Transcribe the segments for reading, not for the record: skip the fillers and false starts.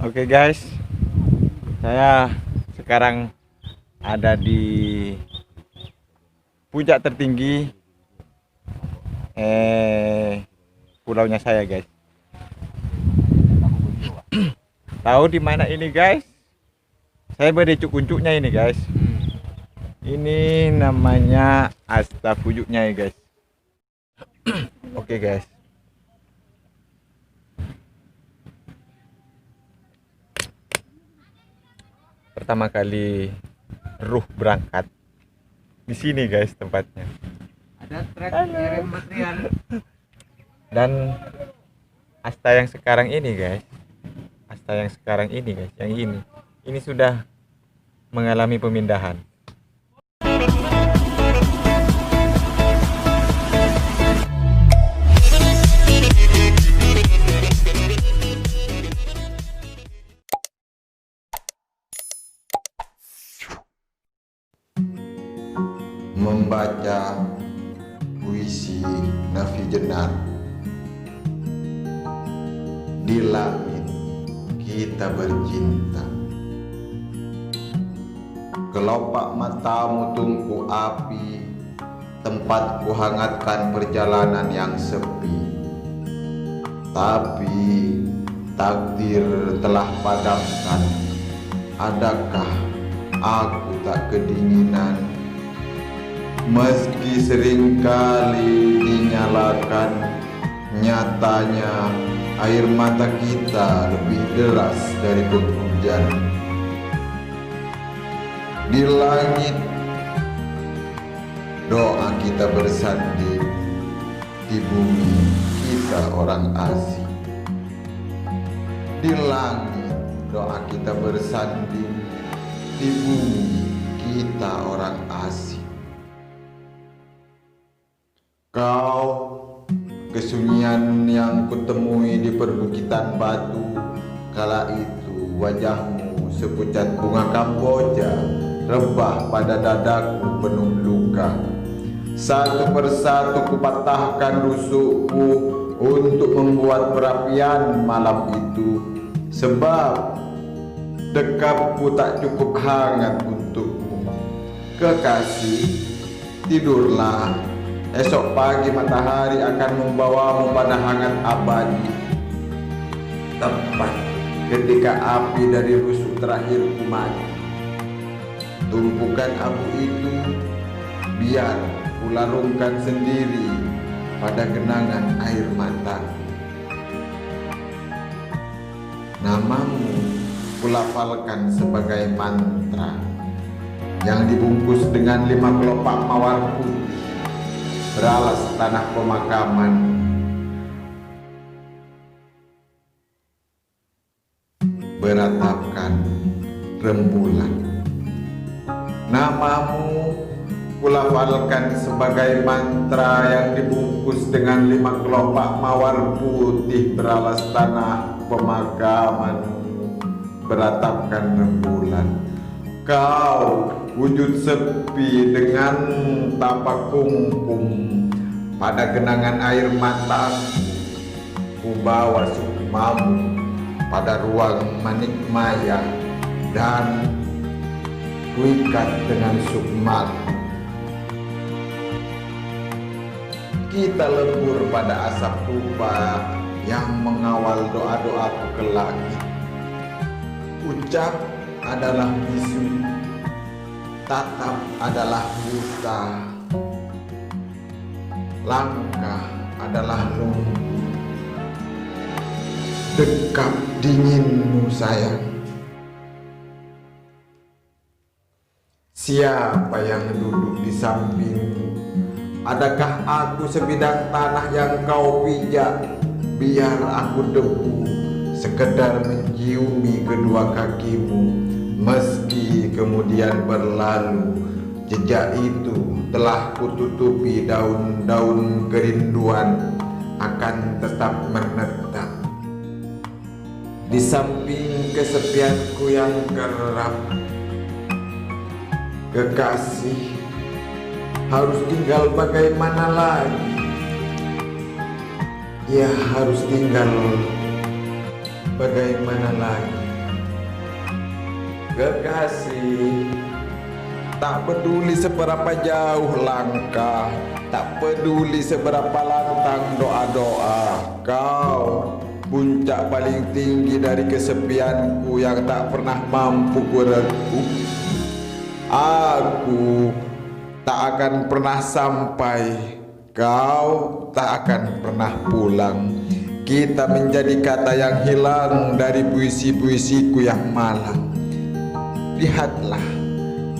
Oke guys, saya sekarang ada di puncak tertinggi pulaunya saya guys. Tahu di mana ini guys? Saya berdecuk kuncuknya ini guys. Ini namanya Astafuyuknya ya guys. Oke guys. Pertama kali ruh berangkat di sini guys tempatnya. Ada truk kirim material. Dan Asta yang sekarang ini guys, yang ini sudah mengalami pemindahan. Membaca puisi Nafi Jenar. Di langit kita bercinta, kelopak matamu tungku api, tempat ku hangatkan perjalanan yang sepi. Tapi takdir telah padamkan, adakah aku tak kedinginan? Meski seringkali dinyalakan, nyatanya air mata kita lebih deras dari penghujan. Di langit doa kita bersanding, di bumi kita orang asing. Di langit doa kita bersanding, di bumi kita orang asing. Kau kesunyian yang kutemui di perbukitan batu, kala itu wajahmu sepucat bunga kamboja, rebah pada dadaku penuh luka. Satu persatu kupatahkan rusukku untuk membuat perapian malam itu, sebab dekapku tak cukup hangat untukmu. Kekasih, tidurlah. Esok pagi matahari akan membawamu pada hangat abadi. Tepat ketika api dari rusuk terakhirku mati, tumpukan abu itu biar kularungkan sendiri pada genangan air mata. Namamu kulafalkan sebagai mantra yang dibungkus dengan 5 kelopak mawar putih beralas tanah pemakaman. Beratapkan rembulan. Namamu kulafalkan sebagai mantra yang dibungkus dengan 5 kelopak mawar putih beralas tanah pemakaman. Beratapkan rembulan. Kau wujud sepi dengan tapak kungkum pada genangan air mataku. Ku bawa sukmamu pada ruang manikmaya dan kuikat dengan sukmaku. Kita lebur pada asap rupa yang mengawal doa-doaku ke langit. Ucap adalah bisu, tatap adalah buta, langkah adalah lumpuh, dekap dinginmu sayang. Siapa yang duduk di sampingmu? Adakah aku sebidang tanah yang kau pijak? Biar aku debu, sekedar menciumi kedua kakimu. Meski kemudian berlalu, jejak itu telah kututupi daun-daun kerinduan, akan tetap menetap di samping kesepianku yang kerap. Kekasih, harus tinggal bagaimana lagi? Ya harus tinggal bagaimana lagi? Kekasih, tak peduli seberapa jauh langkah, tak peduli seberapa lantang doa-doa, kau puncak paling tinggi dari kesepianku yang tak pernah mampu kuregu. Aku tak akan pernah sampai, kau tak akan pernah pulang. Kita menjadi kata yang hilang dari puisi-puisiku yang malang. Lihatlah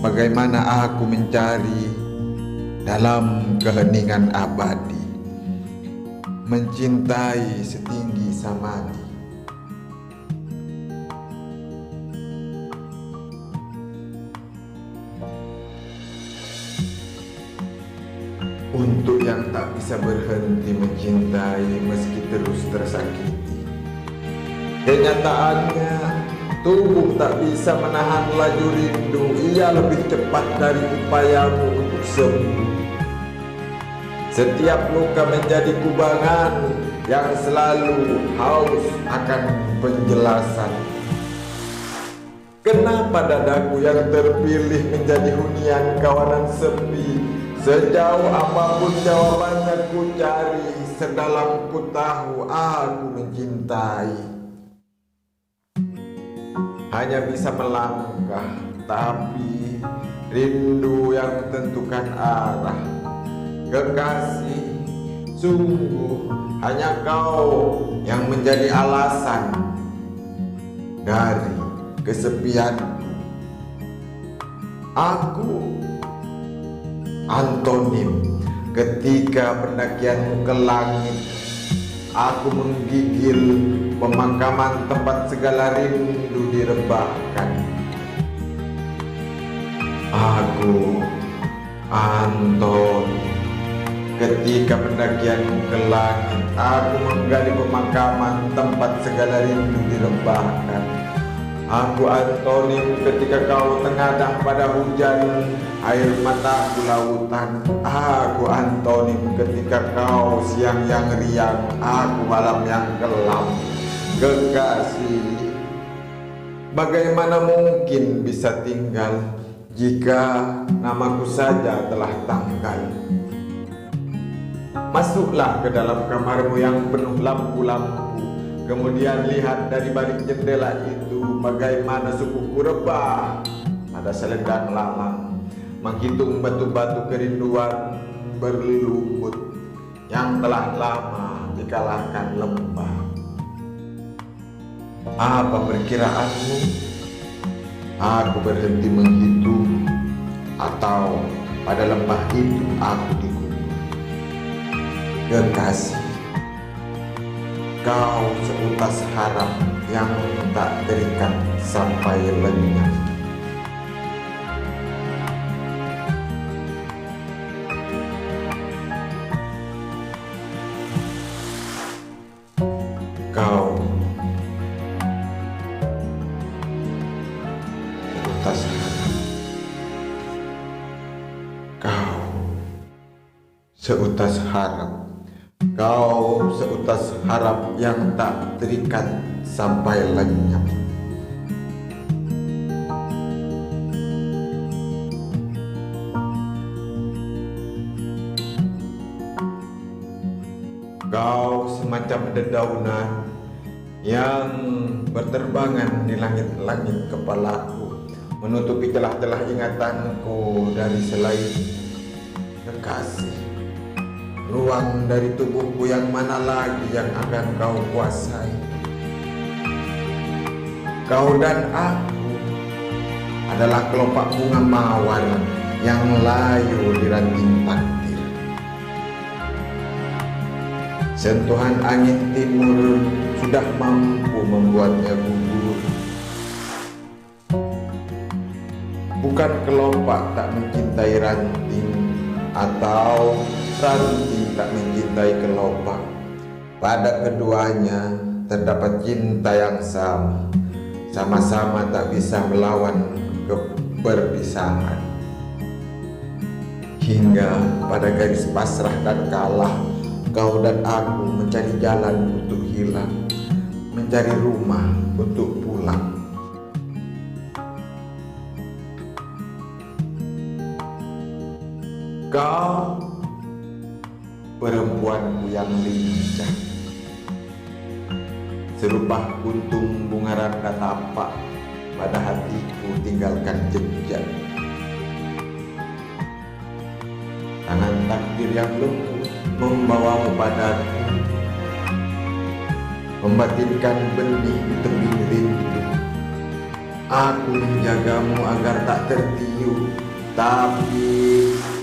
bagaimana aku mencari dalam keheningan abadi, mencintai setinggi samadhi. Untuk yang tak bisa berhenti mencintai meski terus tersakiti, kenyataannya tubuh tak bisa menahan laju rindu. Ia lebih cepat dari upayamu untuk sembuh. Setiap luka menjadi kubangan yang selalu haus akan penjelasan. Kenapa dadaku yang terpilih menjadi hunian kawanan sepi? Sejauh apapun jawabannya ku cari, sedalam ku tahu aku mencintai. Hanya bisa melangkah, tapi rindu yang tentukan arah. Kekasih, sungguh hanya kau yang menjadi alasan dari kesepianku. Aku antonim ketika pendakianmu ke langit. Aku menggigil pemakaman tempat segala rindu direbahkan. Aku Anton ketika pendakianmu ke langit. Aku menggali pemakaman tempat segala rindu direbahkan. Aku antonim ketika kau tengadah pada hujan air mataku lautan. Aku antonim ketika kau siang yang riang, aku malam yang kelam. Kekasih, bagaimana mungkin bisa tinggal jika namaku saja telah tanggal? Masuklah ke dalam kamarmu yang penuh lampu-lampu. Kemudian lihat dari balik jendela itu bagaimana sukuku rebah pada selendang lamang, menghitung batu-batu kerinduan berlumut yang telah lama dikalahkan lembah. Apa perkiraanmu? Aku berhenti menghitung, atau pada lembah itu aku dikubur? Kekasih, kau seutas harap yang tak terikat sampai lenyap. Kau seutas harap. Kau seutas harap. Kau seutas harap yang tak terikat sampai lenyap. Kau semacam dedaunan yang berterbangan di langit-langit kepalaku, menutupi celah-celah ingatanku dari selain. Kekasih, ruang dari tubuhku yang mana lagi yang akan kau kuasai? Kau dan aku adalah kelopak bunga mawar yang layu di ranting takdir. Sentuhan angin timur sudah mampu membuatnya gugur. Bukan kelopak tak mencintai ranting, atau ranting tak mencintai kelopak. Pada keduanya terdapat cinta yang sama, sama-sama tak bisa melawan keberpisahan. Hingga pada garis pasrah dan kalah, kau dan aku mencari jalan untuk hilang, mencari rumah untuk pulang. Kau perempuanku yang lincah, serupa kuntum bunga randa tapak pada hatiku tinggalkan jejak. Tangan takdir yang lembut membawamu padaku, membatinkan benih di tebing rindu. Aku menjagamu agar tak tertiup, tapi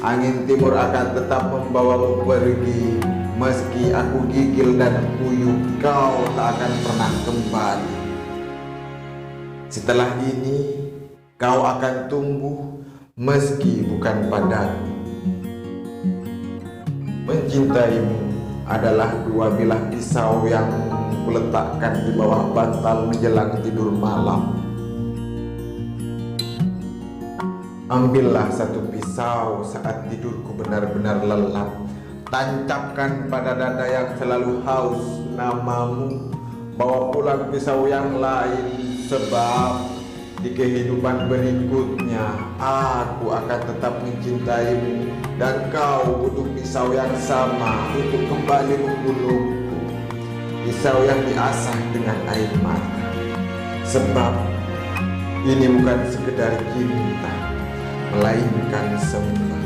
angin timur akan tetap membawamu pergi. Meski aku gigil dan kuyup, kau tak akan pernah kembali. Setelah ini kau akan tumbuh, meski bukan padaku. Mencintaimu adalah dua bilah pisau yang kuletakkan di bawah bantal menjelang tidur malam. Ambillah satu pisau saat tidurku benar-benar lelap. Tancapkan pada dada yang selalu haus namamu. Bawa pulang pisau yang lain, sebab di kehidupan berikutnya aku akan tetap mencintaimu, dan kau butuh pisau yang sama untuk kembali membunuhku. Pisau yang diasah dengan air mata, sebab ini bukan sekedar cinta, melainkan sembah.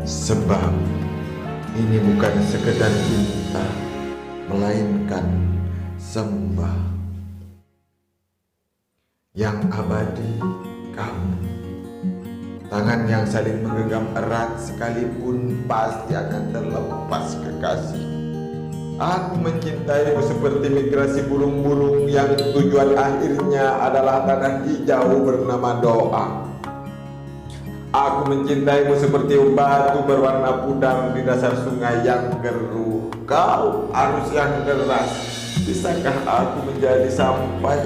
Sebab ini bukan sekedar cinta, melainkan sembah. Yang abadi kamu, tangan yang saling menggenggam erat sekalipun pasti akan terlepas kekasih. Aku mencintaimu seperti migrasi burung-burung yang tujuan akhirnya adalah tanah hijau bernama doa. Aku mencintaimu seperti batu berwarna pudar di dasar sungai yang keruh. Kau arus yang deras, bisakah aku menjadi sampai?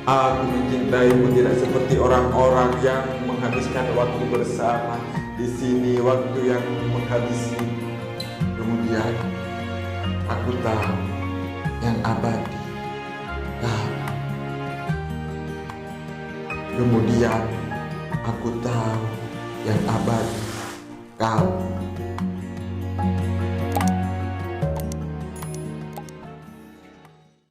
Aku mencintaimu tidak seperti orang-orang yang menghabiskan waktu bersama. Di sini waktu yang menghabisi. Kemudian aku tahu yang abadi kau. Kemudian aku tahu yang abadi kau.